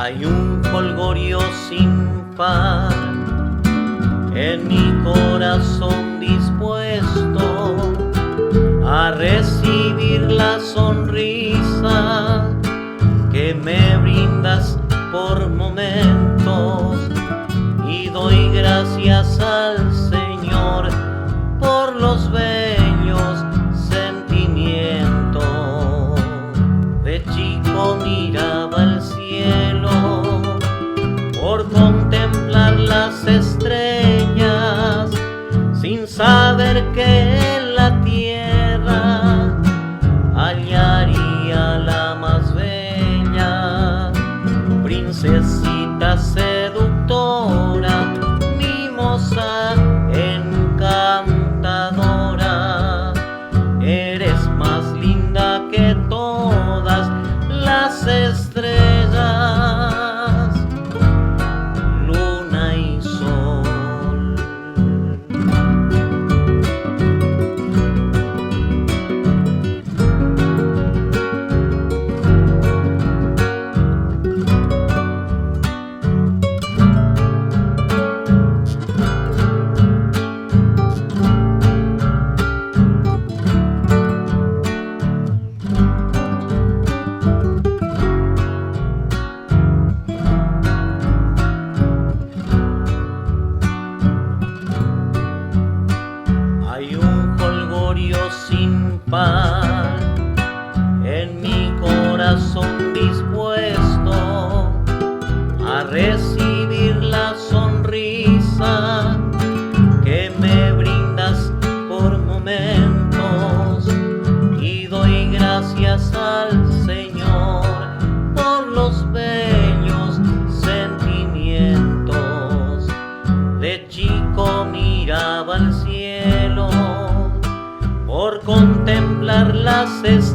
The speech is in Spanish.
Hay un jolgorio sin par en mi corazón dispuesto a recibir la sonrisa que me brindas por momentos, y doy gracias al Señor por los bellos sentimientos. De chico miraba el cielo por contemplar las estrellas, sin saber que en la tierra hallaría la más bella, princesita seductora, mimosa encantadora. Eres más linda que todas las estrellas, luna y sol. Hay un jolgorio sin par en mi corazón dispuesto a recibir la sonrisa que me brindas por momentos, y doy gracias al Señor por los bellos sentimientos. De chico miraba al cielo por contemplar las estrellas,